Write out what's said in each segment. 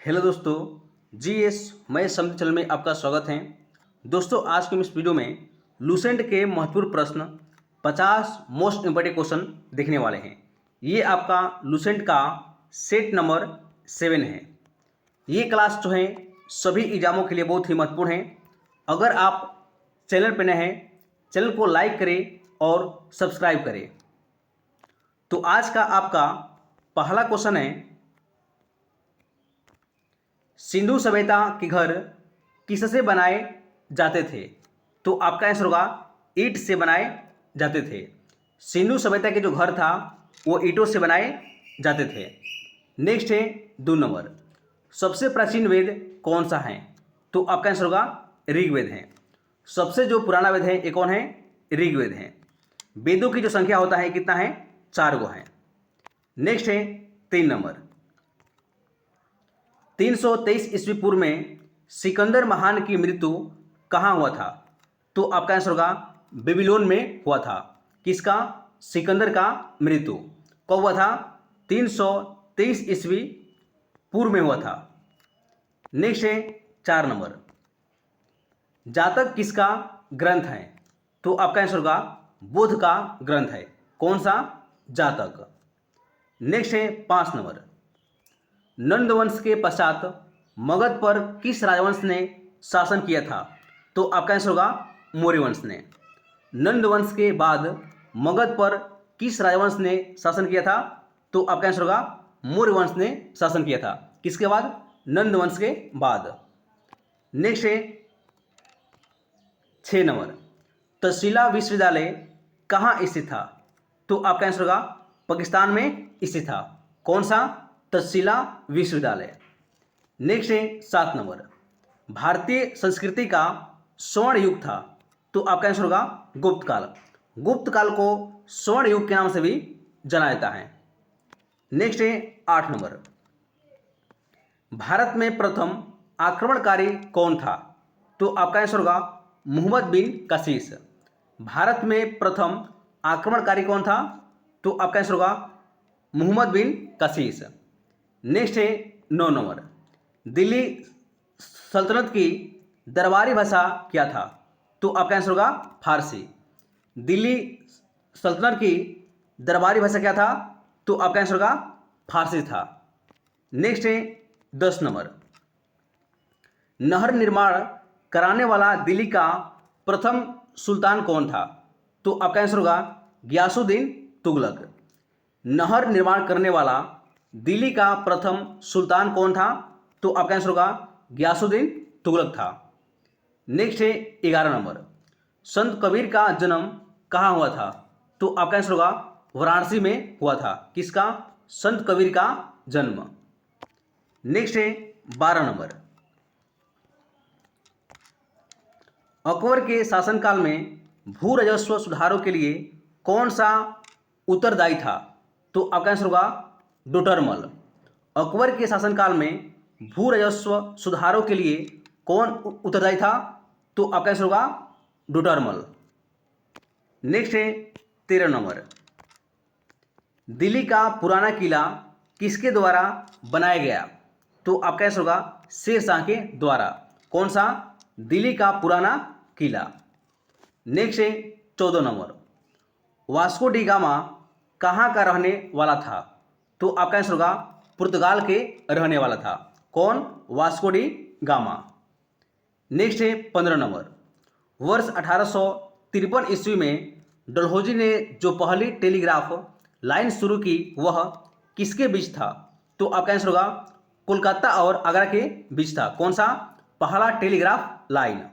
Hello दोस्तों, GS मैं समझ चैनल में आपका स्वागत है। दोस्तों, आज के इस वीडियो में लूसेंट के महत्वपूर्ण प्रश्न 50 मोस्ट इंपॉर्टेंट क्वेश्चन देखने वाले हैं। ये आपका लूसेंट का सेट नंबर 7 है। ये क्लास जो है सभी एग्जामों के लिए बहुत ही महत्वपूर्ण है। अगर आप चैनल पर नए हैं, चैनल को लाइक करें और सब्सक्राइब करें। तो आज का आपका पहला क्वेश्चन है, सिंधु सभ्यता के घर किससे बनाए जाते थे? तो आपका आंसर होगा ईंट से बनाए जाते थे। सिंधु सभ्यता के जो घर था वो ईंटों से बनाए जाते थे। नेक्स्ट है 2 नंबर, सबसे प्राचीन वेद कौन सा है? तो आपका आंसर होगा ऋग्वेद है। सबसे जो पुराना वेद है ये कौन है? ऋग्वेद है। वेदों की जो संख्या होता है कितना है? 4 गो है। नेक्स्ट है 3 नंबर, 323 ईस्वी पूर्व में सिकंदर महान की मृत्यु कहाँ हुआ था? तो आपका आंसर होगा बेबीलोन में हुआ था। किसका? सिकंदर का मृत्यु कब हुआ था? 323 ईस्वी पूर्व में हुआ था। नेक्स्ट है 4 नंबर, जातक किसका ग्रंथ है? तो आपका आंसर होगा बुद्ध का ग्रंथ है। कौन सा? जातक। नेक्स्ट है 5 नंबर, नंद वंश के पश्चात मगध पर किस राजवंश ने शासन किया था? तो आपका आंसर होगा मौर्य वंश ने। नंद वंश के बाद मगध पर किस राजवंश ने शासन किया था? तो आपका आंसर होगा मौर्य वंश ने शासन किया था। किसके बाद? नंद वंश के बाद। नेक्स्ट है 6 नंबर, तक्षशिला विश्वविद्यालय कहाँ स्थित था? तो आपका आंसर होगा पाकिस्तान में स्थित था। कौन सा? तक्षशिला विश्वविद्यालय। नेक्स्ट है 7 नंबर, भारतीय संस्कृति का स्वर्ण युग था। तो आपका आंसर होगा गुप्त काल। गुप्त काल को स्वर्ण युग के नाम से भी जाना जाता है। नेक्स्ट है 8 नंबर, भारत में प्रथम आक्रमणकारी कौन था? तो आपका आंसर होगा मोहम्मद बिन कशीस। भारत में प्रथम आक्रमणकारी कौन था? तो आपका आंसर होगा मोहम्मद बिन कशीस। नेक्स्ट है 9 नंबर, दिल्ली सल्तनत की दरबारी भाषा क्या था? तो आपका आंसर होगा फारसी। दिल्ली सल्तनत की दरबारी भाषा क्या था? तो आपका आंसर होगा फारसी था। नेक्स्ट है 10 नंबर, नहर निर्माण कराने वाला दिल्ली का प्रथम सुल्तान कौन था? तो आपका आंसर होगा गियासुद्दीन तुगलक। नहर निर्माण करने वाला दिल्ली का प्रथम सुल्तान कौन था? तो आपका आंसर होगा गियासुद्दीन तुगलक था। नेक्स्ट है 11 नंबर, संत कबीर का जन्म कहाँ हुआ था? तो आपका आंसर होगा वाराणसी में हुआ था। किसका? संत कबीर का जन्म। नेक्स्ट है 12 नंबर, अकबर के शासनकाल में भू राजस्व सुधारों के लिए कौन सा उत्तरदायी था? तो आपका आंसर होगा डोटरमल। अकबर के शासनकाल में भू राजस्व सुधारों के लिए कौन उत्तरदायी था? तो आपका आंसर होगा डोटरमल। नेक्स्ट है 13 नंबर, दिल्ली का पुराना किला किसके द्वारा बनाया गया? तो आपका आंसर होगा शेर शाह के द्वारा। कौन सा? दिल्ली का पुराना किला। नेक्स्ट है 14 नंबर, वास्को डी गामा कहाँ का रहने वाला था? तो आपका आंसर होगा पुर्तगाल के रहने वाला था। कौन? Vasco D gamma. नेक्स्ट है 15 नंबर, वर्ष 1853 ईस्वी में डलहौजी ने जो पहली टेलीग्राफ लाइन शुरू की वह किसके बीच था? तो आपका आंसर होगा कोलकाता और आगरा के बीच था। कौन सा? पहला टेलीग्राफ लाइन।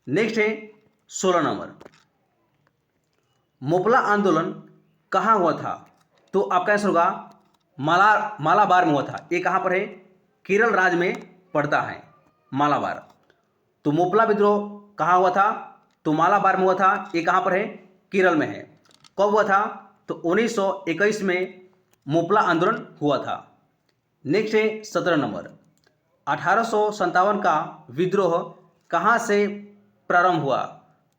नेक्स्ट है 16 नंबर, मोपला आंदोलन कहाँ हुआ था? तो आपका आंसर होगा मालाबार में हुआ था। ये कहाँ पर है? केरल राज्य में पड़ता है मालाबार। तो मोपला विद्रोह कहाँ हुआ था? तो मालाबार में हुआ था। ये कहाँ पर है? केरल में है। कब हुआ था? तो 1921 में मोपला आंदोलन हुआ था। नेक्स्ट है 17 नंबर, 1857 का विद्रोह कहाँ से प्रारंभ हुआ?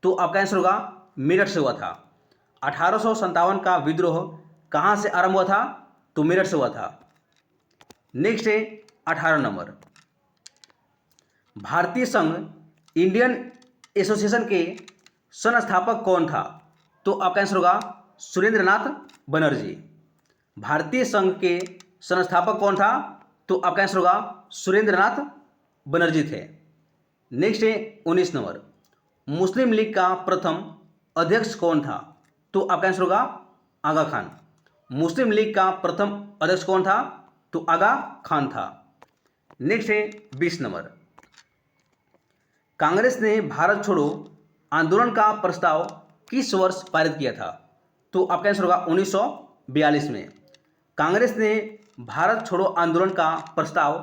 तो आपका आंसर होगा मेरठ से हुआ था। 1857 का विद्रोह कहाँ से आरंभ हुआ था? तो मेरठ से हुआ था। नेक्स्ट है 18 नंबर। भारतीय संघ इंडियन एसोसिएशन के संस्थापक कौन था? तो आपका आंसर होगा सुरेंद्रनाथ बनर्जी। भारतीय संघ के संस्थापक कौन था? तो आपका आंसर होगा सुरेंद्रनाथ बनर्जी थे। नेक्स्ट है 19 नंबर। मुस्लिम लीग का प्रथम अध्यक्ष कौन था? तो आपका आंसर होगा आगा खान। मुस्लिम लीग का प्रथम अध्यक्ष कौन था? तो आगा खान था। नेक्स्ट है 20 नंबर। कांग्रेस ने भारत छोड़ो आंदोलन का प्रस्ताव किस वर्ष पारित किया था? तो आपका आंसर होगा 1942 में। कांग्रेस ने भारत छोड़ो आंदोलन का प्रस्ताव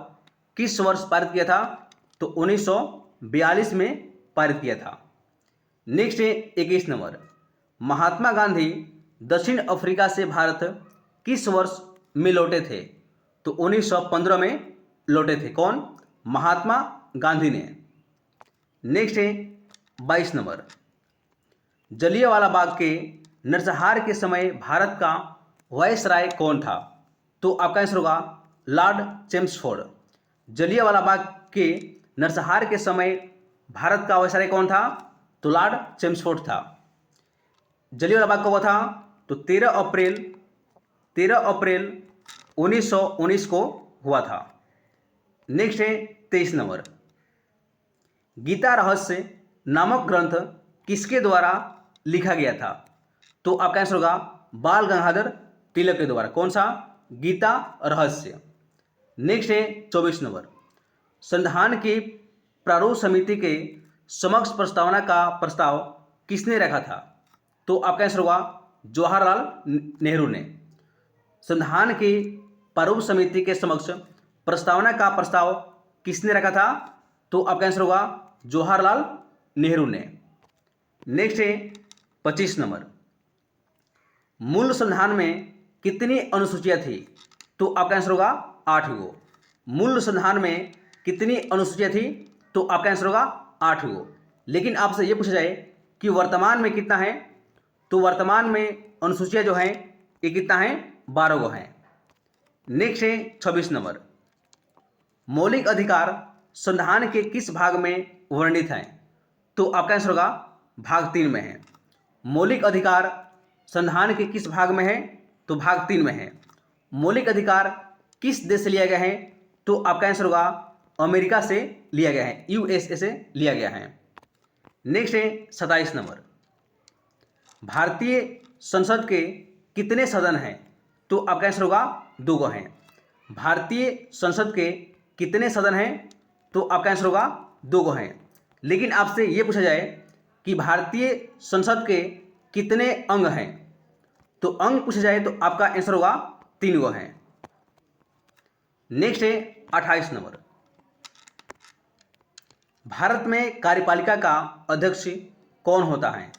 किस वर्ष पारित किया था? तो 1942 में पारित किया था। नेक्स्ट है 21 नंबर। महात्मा गांधी दक्षिण अफ्रीका से भारत किस वर्ष में लौटे थे? तो 1915 में लौटे थे। कौन? महात्मा गांधी ने। नेक्स्ट है 22 नंबर। जलियांवाला बाग के नरसंहार के समय भारत का वायसराय कौन था? तो आपका आंसर होगा लॉर्ड चेम्सफोर्ड। जलियांवाला बाग के नरसंहार के समय भारत का वायसराय कौन था? तो लॉर्ड चेम्सफोर्ड था। जलियांवाला बाग कब हुआ था? तो 13 अप्रैल 1919 को हुआ था। नेक्स्ट है 23 नंबर। गीता रहस्य नामक ग्रंथ किसके द्वारा लिखा गया था? तो आपका आंसर होगा बाल गंगाधर तिलक के द्वारा। कौन सा? गीता रहस्य। नेक्स्ट है 24 नंबर। संविधान की प्रारूप समिति के समक्ष प्रस्तावना का प्रस्ताव किसने रखा था? तो आपका आंसर होगा जवाहरलाल नेहरू ने। संविधान की प्रारूप समिति के समक्ष प्रस्तावना का प्रस्ताव किसने रखा था? तो आपका आंसर होगा जवाहरलाल नेहरू ने। नेक्स्ट है 25 नंबर। मूल संविधान में कितनी अनुसूचियां थी? तो आपका आंसर होगा 8 गो। मूल संविधान में कितनी अनुसूचियां थी? तो आपका आंसर होगा 8 गो। लेकिन आपसे ये पूछा जाए कि वर्तमान में कितना है? तो वर्तमान में अनुसूचियां जो हैं ये कितना है? 12 गो हैं। नेक्स्ट है 26 नंबर। मौलिक अधिकार संविधान के किस भाग में वर्णित हैं? तो आपका आंसर होगा भाग 3 में है। मौलिक अधिकार संविधान के किस भाग में है? तो भाग 3 में है। मौलिक अधिकार किस देश से लिया गया है? तो आपका आंसर होगा अमेरिका से लिया गया है, यूएसए से लिया गया है। नेक्स्ट है 27 नंबर। भारतीय संसद के कितने सदन हैं? तो आपका आंसर होगा 2 गो हैं। भारतीय संसद के कितने सदन हैं? तो आपका आंसर होगा 2 गो हैं। लेकिन आपसे ये पूछा जाए कि भारतीय संसद के कितने अंग हैं? तो अंग पूछा जाए तो आपका आंसर होगा 3 गो हैं। नेक्स्ट है 28 नंबर। भारत में कार्यपालिका का अध्यक्ष कौन होता है?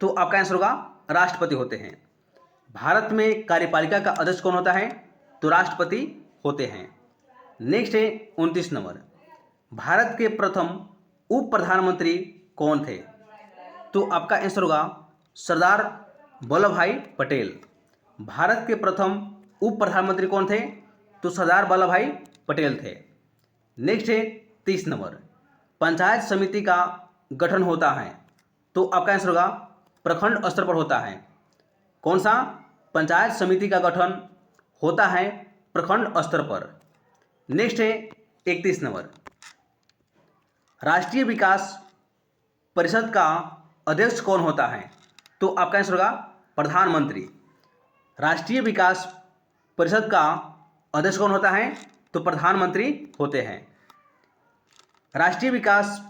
तो आपका आंसर होगा राष्ट्रपति होते हैं। भारत में कार्यपालिका का अध्यक्ष कौन होता है? तो राष्ट्रपति होते हैं। नेक्स्ट है 29 नंबर। भारत के प्रथम उप प्रधानमंत्री कौन थे? तो आपका आंसर होगा सरदार वल्लभ भाई पटेल। भारत के प्रथम उप प्रधानमंत्री कौन थे? तो सरदार वल्लभ भाई पटेल थे। नेक्स्ट है 30 नंबर। पंचायत समिति का गठन होता है तो आपका आंसर होगा प्रखंड स्तर पर होता है। कौन सा? पंचायत समिति का गठन होता है प्रखंड स्तर पर। नेक्स्ट है 31 नंबर। राष्ट्रीय विकास परिषद का अध्यक्ष कौन होता है? तो आपका आंसर होगा प्रधानमंत्री। राष्ट्रीय विकास परिषद का अध्यक्ष कौन होता है? तो प्रधानमंत्री होते हैं। राष्ट्रीय विकास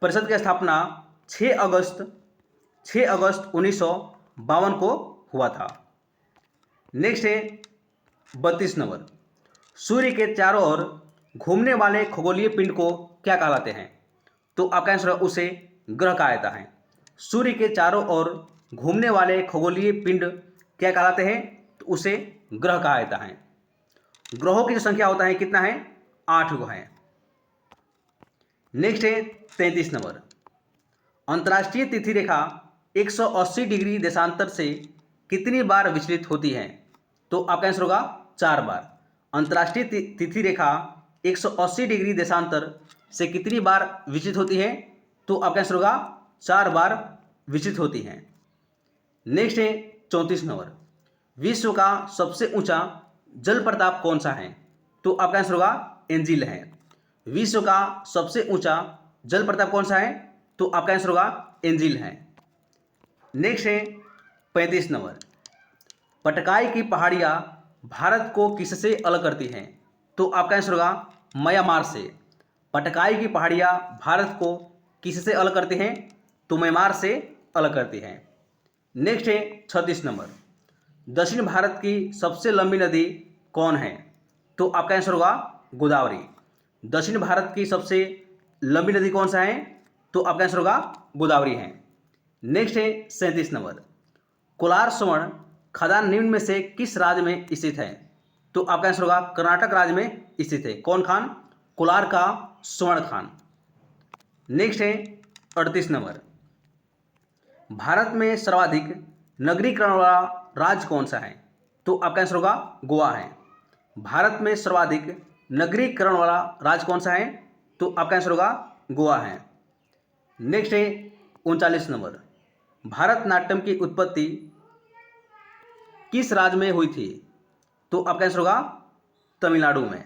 परिषद की स्थापना 6 अगस्त 1952 को हुआ था। नेक्स्ट है 32 नंबर। सूर्य के चारों ओर घूमने वाले खगोलीय पिंड को क्या कहलाते हैं? तो आपका आंसर उसे ग्रह कहा जाता है। सूर्य के चारों ओर घूमने वाले खगोलीय पिंड क्या कहलाते हैं? तो उसे ग्रह कहा जाता है। ग्रहों की जो संख्या होता है कितना है? 8 गो है। नेक्स्ट है 33 नंबर। अंतर्राष्ट्रीय तिथि रेखा 180 डिग्री देशांतर से कितनी बार विचलित होती है? तो आपका आंसर होगा 4 बार। अंतर्राष्ट्रीय तिथि रेखा 180 डिग्री देशांतर से कितनी बार विचलित होती है? तो आपका आंसर होगा 4 बार विचलित होती हैं। नेक्स्ट है 34 नंबर, विश्व का सबसे ऊंचा जल प्रताप कौन सा है? तो आपका आंसर होगा एंजिल है। विश्व का सबसे ऊंचा जल प्रताप कौन सा है? तो आपका आंसर होगा एंजिल है। नेक्स्ट है 35 नंबर, पटकाई की पहाड़ियाँ भारत को किससे अलग करती हैं? तो आपका आंसर होगा म्यांमार से। पटकाई की पहाड़ियाँ भारत को किससे अलग करती हैं? तो म्यांमार से अलग करती हैं। नेक्स्ट है 36 नंबर, दक्षिण भारत की सबसे लंबी नदी कौन है? तो आपका आंसर होगा गोदावरी। दक्षिण भारत की सबसे लंबी नदी कौन सा है? तो आपका आंसर होगा गोदावरी है। नेक्स्ट है 37 नंबर, कोलार स्वर्ण खदान निम्न में से किस राज्य में स्थित है? तो आपका आंसर होगा कर्नाटक राज्य में स्थित है। कौन खान? कोलार का स्वर्ण खान। नेक्स्ट है 38 नंबर, भारत में सर्वाधिक नगरीकरण वाला राज्य कौन सा है? तो आपका आंसर होगा गोवा है। भारत में सर्वाधिक नगरीकरण वाला राज्य कौन सा है? तो आपका आंसर होगा गोवा है। नेक्स्ट है 39 नंबर, भारतनाट्यम की उत्पत्ति किस राज्य में हुई थी? तो आपका आंसर होगा तमिलनाडु में।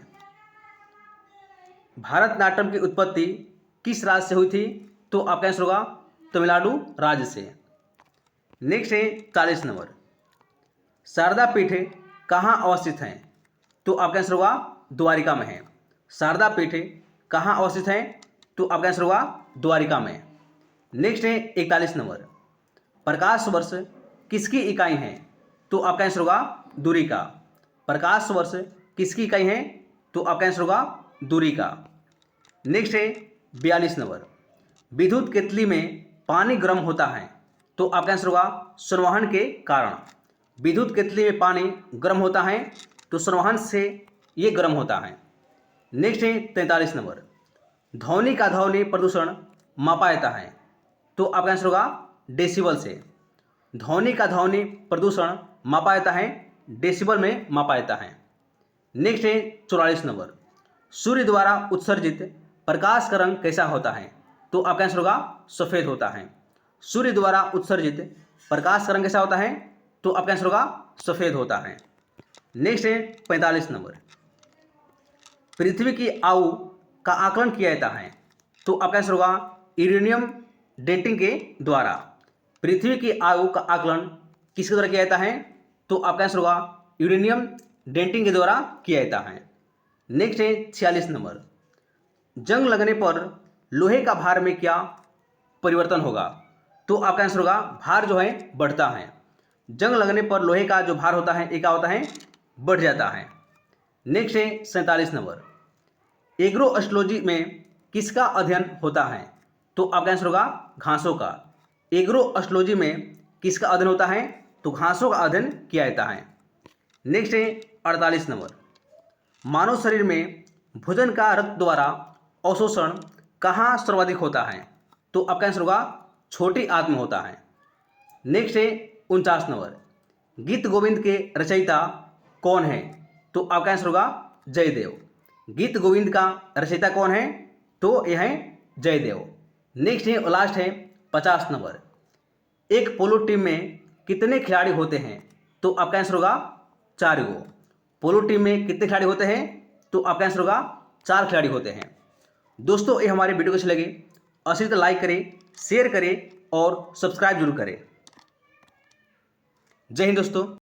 भारतनाट्यम की उत्पत्ति किस राज्य से हुई थी? तो आपका आंसर होगा तमिलनाडु राज्य से। नेक्स्ट है 40 नंबर, शारदा पीठ कहाँ अवस्थित है? तो आपका आंसर होगा द्वारिका में है। शारदा पीठ कहाँ अवस्थित है? तो आपका आंसर होगा द्वारिका में। नेक्स्ट है 41 नंबर, प्रकाश वर्ष किसकी इकाई है? तो आपका आंसर होगा दूरी का। प्रकाश वर्ष किसकी इकाई है? तो आपका आंसर होगा दूरी का। नेक्स्ट है 42 नंबर, विद्युत केतली में पानी गर्म होता है? तो आपका आंसर होगा संवहन के कारण। विद्युत केतली में पानी गर्म होता है तो संवहन से ये गर्म होता है। नेक्स्ट है 43 नंबर, ध्वनि का ध्वनि प्रदूषण मापा जाता है? तो आपका आंसर होगा डेसिबल से। ध्वनि का ध्वनि प्रदूषण मापा जाता है डेसिबल में मापा जाता है। नेक्स्ट है 44 नंबर, सूर्य द्वारा उत्सर्जित प्रकाश का रंग कैसा होता है? तो आपका आंसर होगा सफ़ेद होता है। सूर्य द्वारा उत्सर्जित प्रकाश का रंग कैसा होता है? तो आपका आंसर होगा सफ़ेद होता है। नेक्स्ट है 45 नंबर, पृथ्वी की आयु का आकलन किया जाता है? तो आपका आंसर होगा यूरेनियम डेटिंग के द्वारा। पृथ्वी की आयु का आकलन किसके द्वारा किया जाता है? तो आपका आंसर होगा यूरेनियम डेटिंग के द्वारा किया जाता है। नेक्स्ट है 46 नंबर, जंग लगने पर लोहे का भार में क्या परिवर्तन होगा? तो आपका आंसर होगा भार जो है बढ़ता है। जंग लगने पर लोहे का जो भार होता है ये क्या होता है? बढ़ जाता है। नेक्स्ट है 47 नंबर, एग्रो एस्ट्रोलॉजी में किसका अध्ययन होता है? तो आपका आंसर होगा घासों का। एग्रो एस्ट्रोलॉजी में किसका अध्ययन होता है? तो घासों का अध्ययन किया जाता है। नेक्स्ट है 48 नंबर, मानव शरीर में भोजन का रक्त द्वारा अवशोषण कहाँ सर्वाधिक होता है? तो आपका आंसर होगा छोटी आंत में होता है। नेक्स्ट है 49 नंबर, गीत गोविंद के रचयिता कौन है? तो आपका आंसर होगा जयदेव। गीत गोविंद का रचयिता कौन है? तो यह है जयदेव। नेक्स्ट है लास्ट है 50 नंबर, एक पोलो टीम में कितने खिलाड़ी होते हैं? तो आपका आंसर होगा 4 गो। पोलो टीम में कितने खिलाड़ी होते हैं? तो आपका आंसर होगा 4 खिलाड़ी होते हैं। दोस्तों ये हमारे वीडियो कैसे लगे अवश्य तो लाइक करें, शेयर करें और सब्सक्राइब जरूर करें। जय हिंद दोस्तों।